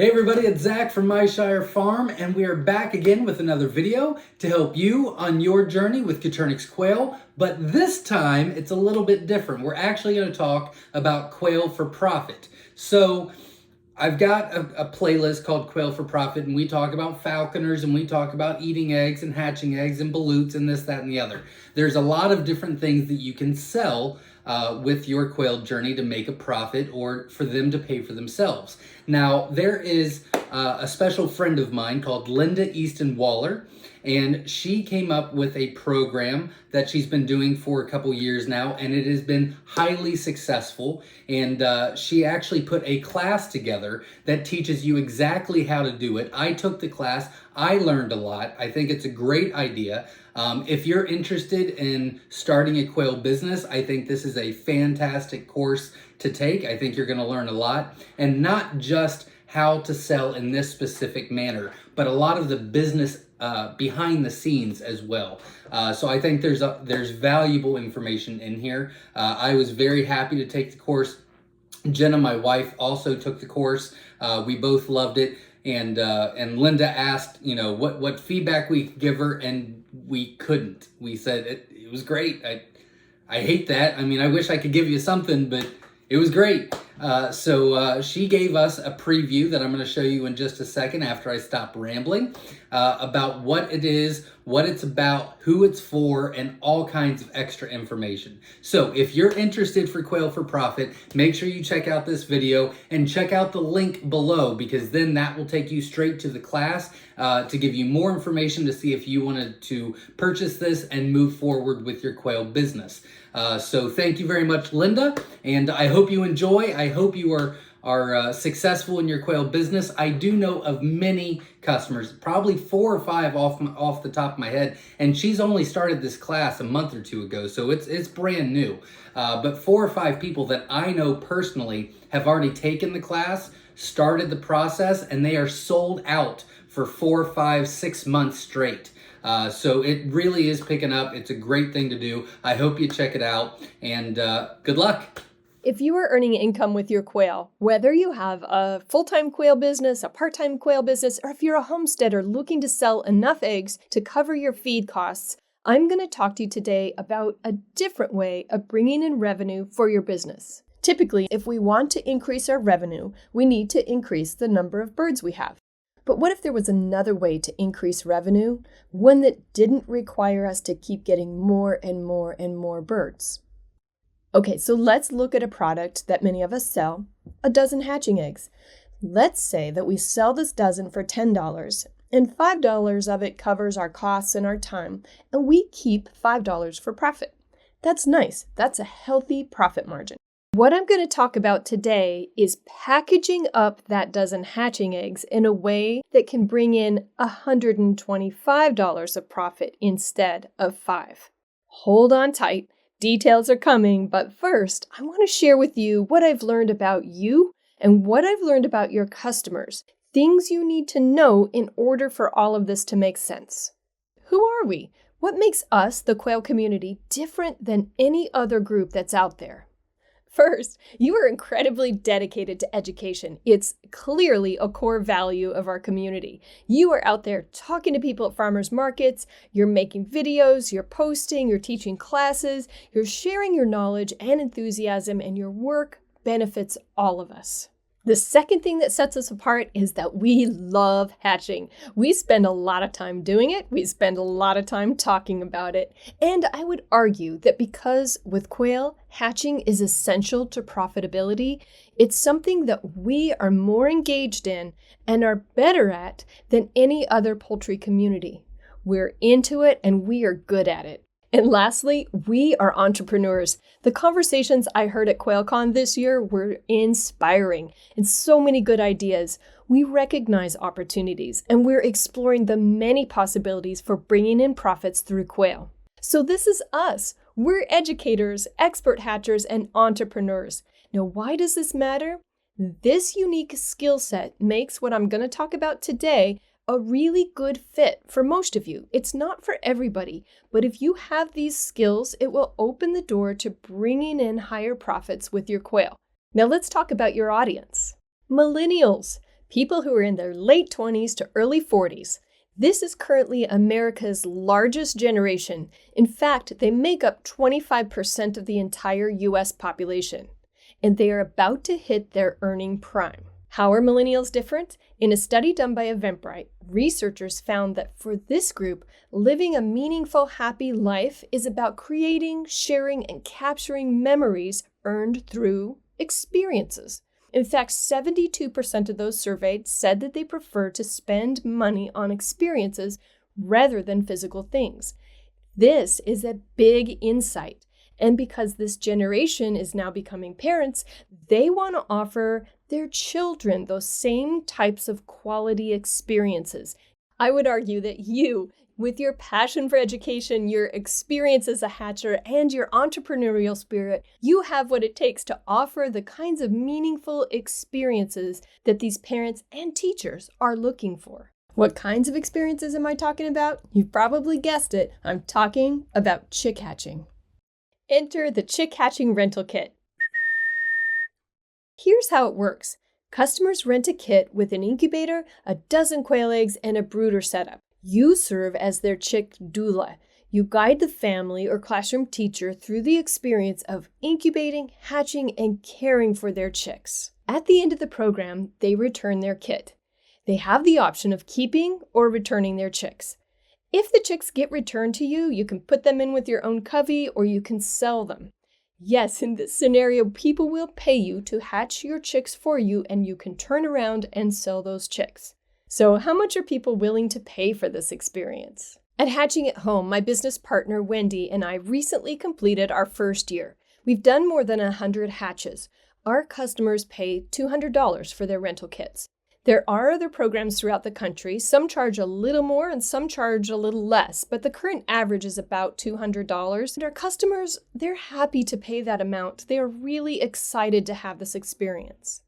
Hey everybody, it's Zach from Myshire Farm, and we are back again with another video to help you on your journey with Coturnix quail, but this time it's a little bit different. We're actually going to talk about quail for profit. So I've got a playlist called Quail for Profit, and we talk about falconers, and we talk about eating eggs and hatching eggs and balutes and this, that, and the other. There's a lot of different things that you can sell with your quail journey to make a profit or for them to pay for themselves. Now, there is a special friend of mine called Linda Easton Waller, and she came up with a program that she's been doing for a couple years now, and it has been highly successful. And she actually put a class together that teaches you exactly how to do it. I took the class. I learned a lot. I think it's a great idea. If you're interested in starting a quail business, I think this is a fantastic course to take. I think you're going to learn a lot, and not just how to sell in this specific manner, but a lot of the business behind the scenes as well. So I think there's valuable information in here. I was very happy to take the course. Jenna, my wife, also took the course. We both loved it. And Linda asked, what feedback we could give her, and we couldn't. We said it was great. I hate that. I mean, I wish I could give you something, but it was great. So she gave us a preview that I'm going to show you in just a second after I stop rambling about what it is, what it's about, who it's for, and all kinds of extra information. So if you're interested for Quail for Profit, make sure you check out this video and check out the link below, because then that will take you straight to the class to give you more information to see if you wanted to purchase this and move forward with your quail business. So thank you very much, Linda, and I hope you enjoy. I hope you are successful in your quail business. I do know of many customers, probably 4 or 5 off the top of my head, and she's only started this class a month or 2 ago, so it's brand new. But 4 or 5 people that I know personally have already taken the class, started the process, and they are sold out for 4, 5, 6 months straight. So it really is picking up. It's a great thing to do. I hope you check it out, and good luck. If you are earning income with your quail, whether you have a full-time quail business, a part-time quail business, or if you're a homesteader looking to sell enough eggs to cover your feed costs, I'm going to talk to you today about a different way of bringing in revenue for your business. Typically, if we want to increase our revenue, we need to increase the number of birds we have. But what if there was another way to increase revenue, one that didn't require us to keep getting more and more and more birds? Okay, so let's look at a product that many of us sell, a dozen hatching eggs. Let's say that we sell this dozen for $10, and $5 of it covers our costs and our time, and we keep $5 for profit. That's nice. That's a healthy profit margin. What I'm going to talk about today is packaging up that dozen hatching eggs in a way that can bring in $125 of profit instead of $5. Hold on tight. Details are coming, but first, I want to share with you what I've learned about you and what I've learned about your customers, things you need to know in order for all of this to make sense. Who are we? What makes us, the quail community, different than any other group that's out there? First, you are incredibly dedicated to education. It's clearly a core value of our community. You are out there talking to people at farmers markets, you're making videos, you're posting, you're teaching classes, you're sharing your knowledge and enthusiasm, and your work benefits all of us. The second thing that sets us apart is that we love hatching. We spend a lot of time doing it. We spend a lot of time talking about it. And I would argue that because with quail, hatching is essential to profitability, it's something that we are more engaged in and are better at than any other poultry community. We're into it and we are good at it. And lastly, we are entrepreneurs. The conversations I heard at QuailCon this year were inspiring and so many good ideas. We recognize opportunities and we're exploring the many possibilities for bringing in profits through quail. So this is us. We're educators, expert hatchers, and entrepreneurs. Now, why does this matter? This unique skill set makes what I'm going to talk about today a really good fit for most of you. It's not for everybody, but if you have these skills, it will open the door to bringing in higher profits with your quail. Now let's talk about your audience. Millennials. people who are in their late 20s to early 40s. This is currently America's largest generation. In fact, they make up 25% of the entire US population, and they are about to hit their earning prime. How are millennials different? In a study done by Eventbrite, researchers found that for this group, living a meaningful, happy life is about creating, sharing, and capturing memories earned through experiences. In fact, 72% of those surveyed said that they prefer to spend money on experiences rather than physical things. This is a big insight. And because this generation is now becoming parents, they want to offer their children those same types of quality experiences. I would argue that you, with your passion for education, your experience as a hatcher, and your entrepreneurial spirit, you have what it takes to offer the kinds of meaningful experiences that these parents and teachers are looking for. What kinds of experiences am I talking about? You've probably guessed it. I'm talking about chick hatching. Enter the chick hatching rental kit. Here's how it works. Customers rent a kit with an incubator, a dozen quail eggs, and a brooder setup. You serve as their chick doula. You guide the family or classroom teacher through the experience of incubating, hatching, and caring for their chicks. At the end of the program, they return their kit. They have the option of keeping or returning their chicks. If the chicks get returned to you, you can put them in with your own covey or you can sell them. Yes, in this scenario, people will pay you to hatch your chicks for you and you can turn around and sell those chicks. So how much are people willing to pay for this experience? At Hatching at Home, my business partner Wendy and I recently completed our first year. We've done more than 100 hatches. Our customers pay $200 for their rental kits. There are other programs throughout the country. Some charge a little more and some charge a little less, but the current average is about $200. And our customers, they're happy to pay that amount. They are really excited to have this experience.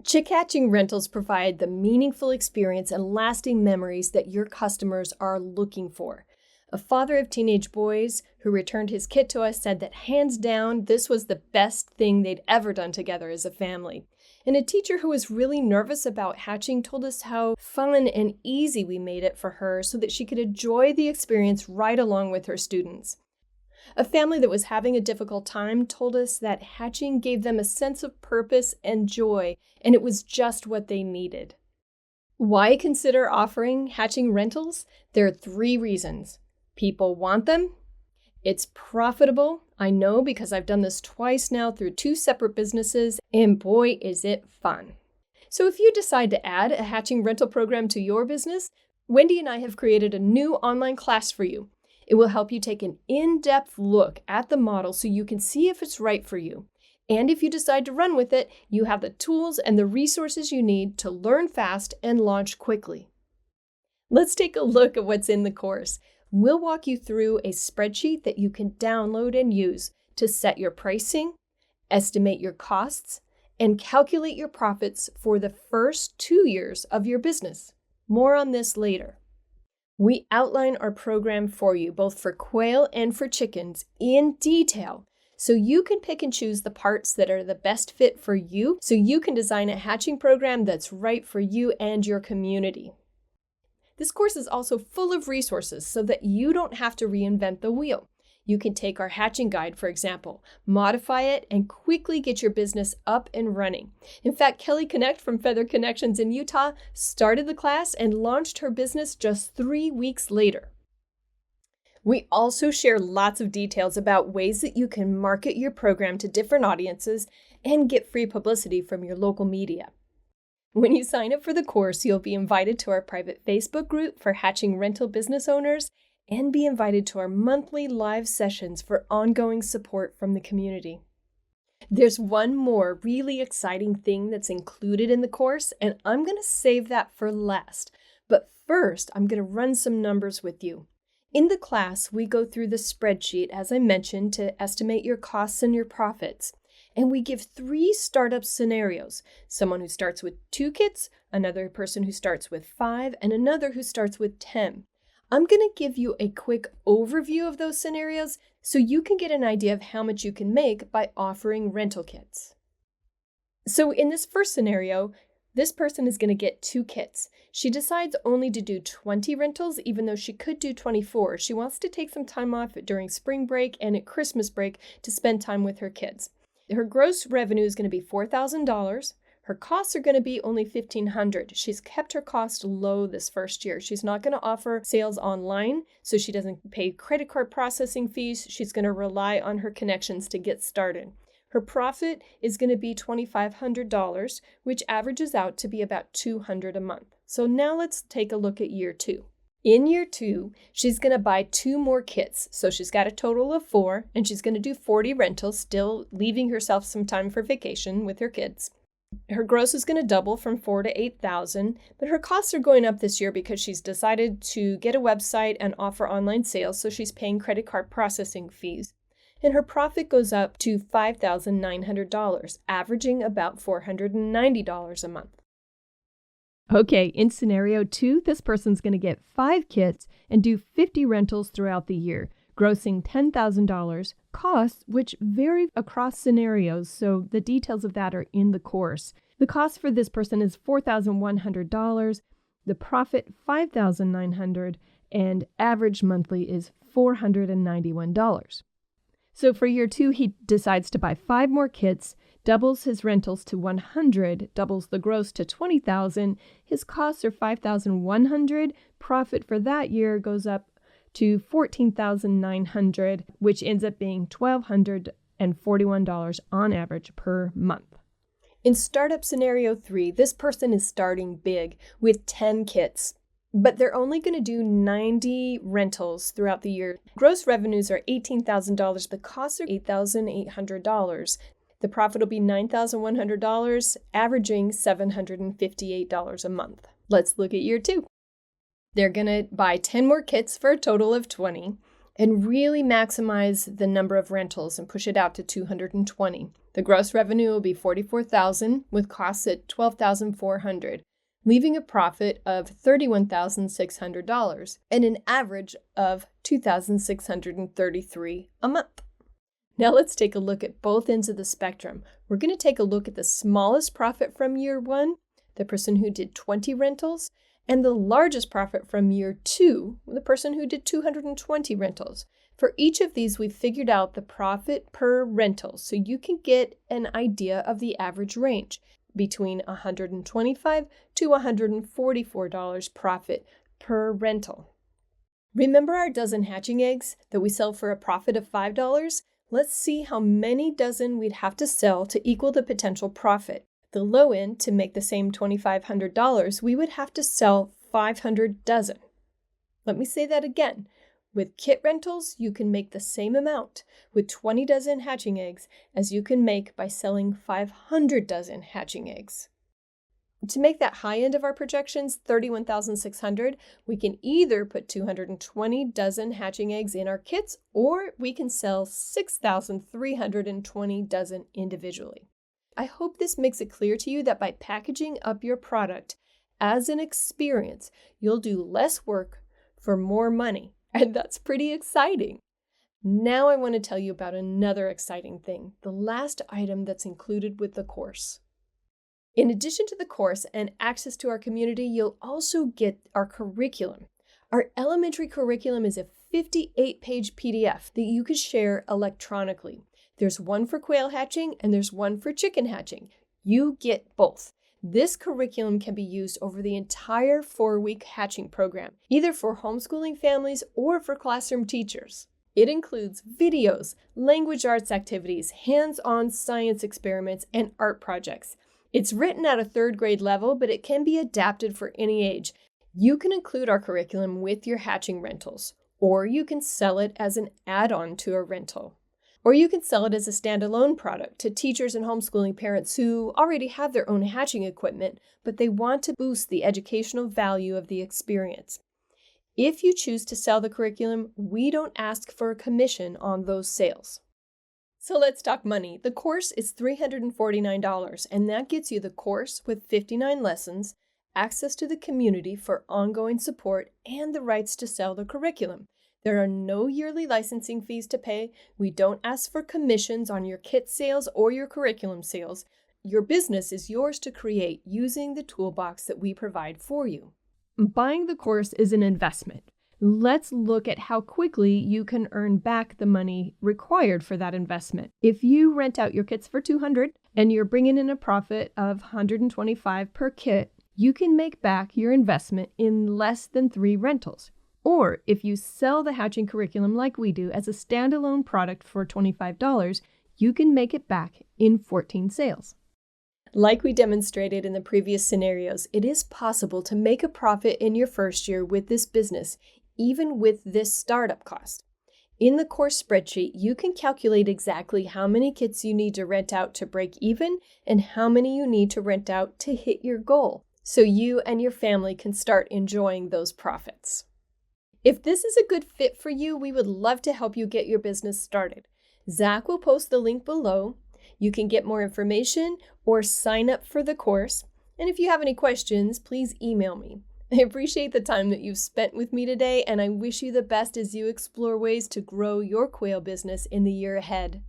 Chick hatching rentals provide the meaningful experience and lasting memories that your customers are looking for. A father of teenage boys who returned his kit to us said that hands down, this was the best thing they'd ever done together as a family. And a teacher who was really nervous about hatching told us how fun and easy we made it for her so that she could enjoy the experience right along with her students. A family that was having a difficult time told us that hatching gave them a sense of purpose and joy, and it was just what they needed. Why consider offering hatching rentals? There are 3 reasons. People want them. It's profitable. I know because I've done this twice now through 2 separate businesses, and boy, is it fun. So if you decide to add a hatching rental program to your business, Wendy and I have created a new online class for you. It will help you take an in-depth look at the model so you can see if it's right for you. And if you decide to run with it, you have the tools and the resources you need to learn fast and launch quickly. Let's take a look at what's in the course. We'll walk you through a spreadsheet that you can download and use to set your pricing, estimate your costs, and calculate your profits for the first 2 years of your business. More on this later. We outline our program for you, both for quail and for chickens, in detail, so you can pick and choose the parts that are the best fit for you, so you can design a hatching program that's right for you and your community. This course is also full of resources so that you don't have to reinvent the wheel. You can take our hatching guide, for example, modify it, and quickly get your business up and running. In fact, Kelly Connect from Feather Connections in Utah started the class and launched her business just 3 weeks later. We also share lots of details about ways that you can market your program to different audiences and get free publicity from your local media. When you sign up for the course, you'll be invited to our private Facebook group for hatching rental business owners and be invited to our monthly live sessions for ongoing support from the community. There's one more really exciting thing that's included in the course, and I'm going to save that for last. But first, I'm going to run some numbers with you. In the class, we go through the spreadsheet, as I mentioned, to estimate your costs and your profits. And we give 3 startup scenarios. Someone who starts with 2 kits, another person who starts with 5, and another who starts with 10. I'm going to give you a quick overview of those scenarios so you can get an idea of how much you can make by offering rental kits. So in this first scenario, This person is going to get 2 kits. She decides only to do 20 rentals, even though she could do 24. She wants to take some time off during spring break and at Christmas break to spend time with her kids. Her gross revenue is going to be $4,000. Her costs are going to be only $1,500. She's kept her cost low this first year. She's not going to offer sales online, so she doesn't pay credit card processing fees. She's going to rely on her connections to get started. Her profit is going to be $2,500, which averages out to be about $200 a month. So now let's take a look at year 2. In year 2, she's going to buy 2 more kits. So she's got a total of 4, and she's going to do 40 rentals, still leaving herself some time for vacation with her kids. Her gross is going to double from $4,000 to $8,000, but her costs are going up this year because she's decided to get a website and offer online sales, so she's paying credit card processing fees. And her profit goes up to $5,900, averaging about $490 a month. Okay, in scenario 2, this person's going to get 5 kits and do 50 rentals throughout the year, grossing $10,000, costs which vary across scenarios, so the details of that are in the course. The cost for this person is $4,100, the profit $5,900, and average monthly is $491. So for year 2, he decides to buy 5 more kits, doubles his rentals to 100, doubles the gross to 20,000. His costs are 5,100. Profit for that year goes up to 14,900, which ends up being $1,241 on average per month. In startup scenario 3, this person is starting big with 10 kits. But they're only going to do 90 rentals throughout the year. Gross revenues are $18,000. The costs are $8,800. The profit will be $9,100, averaging $758 a month. Let's look at year 2. They're going to buy 10 more kits for a total of 20 and really maximize the number of rentals and push it out to 220. The gross revenue will be $44,000 with costs at $12,400. Leaving a profit of $31,600 and an average of $2,633 a month. Now let's take a look at both ends of the spectrum. We're going to take a look at the smallest profit from year 1, the person who did 20 rentals, and the largest profit from year 2, the person who did 220 rentals. For each of these, we've figured out the profit per rental, so you can get an idea of the average range between $125 to $144 profit per rental. Remember our dozen hatching eggs that we sell for a profit of $5? Let's see how many dozen we'd have to sell to equal the potential profit. The low end, to make the same $2,500, we would have to sell 500 dozen. Let me say that again. With kit rentals, you can make the same amount with 20 dozen hatching eggs as you can make by selling 500 dozen hatching eggs. To make that high end of our projections, 31,600, we can either put 220 dozen hatching eggs in our kits, or we can sell 6,320 dozen individually. I hope this makes it clear to you that by packaging up your product as an experience, you'll do less work for more money. And that's pretty exciting. Now I want to tell you about another exciting thing, the last item that's included with the course. In addition to the course and access to our community, you'll also get our curriculum. Our elementary curriculum is a 58-page PDF that you can share electronically. There's one for quail hatching and there's one for chicken hatching. You get both. This curriculum can be used over the entire 4-week hatching program, either for homeschooling families or for classroom teachers. It includes videos, language arts activities, hands-on science experiments, and art projects. It's written at a 3rd grade level, but it can be adapted for any age. You can include our curriculum with your hatching rentals, or you can sell it as an add-on to a rental. Or you can sell it as a standalone product to teachers and homeschooling parents who already have their own hatching equipment, but they want to boost the educational value of the experience. If you choose to sell the curriculum, we don't ask for a commission on those sales. So let's talk money. The course is $349, and that gets you the course with 59 lessons, access to the community for ongoing support, and the rights to sell the curriculum. There are no yearly licensing fees to pay. We don't ask for commissions on your kit sales or your curriculum sales. your business is yours to create using the toolbox that we provide for you. Buying the course is an investment. Let's look at how quickly you can earn back the money required for that investment. If you rent out your kits for $200 and you're bringing in a profit of $125 per kit, you can make back your investment in less than 3 rentals. Or if you sell the hatching curriculum like we do as a standalone product for $25, you can make it back in 14 sales. Like we demonstrated in the previous scenarios, it is possible to make a profit in your first year with this business, even with this startup cost. In the course spreadsheet, you can calculate exactly how many kits you need to rent out to break even and how many you need to rent out to hit your goal, so you and your family can start enjoying those profits. If this is a good fit for you, we would love to help you get your business started. Zach will post the link below. You can get more information or sign up for the course. And if you have any questions, please email me. I appreciate the time that you've spent with me today, and I wish you the best as you explore ways to grow your quail business in the year ahead.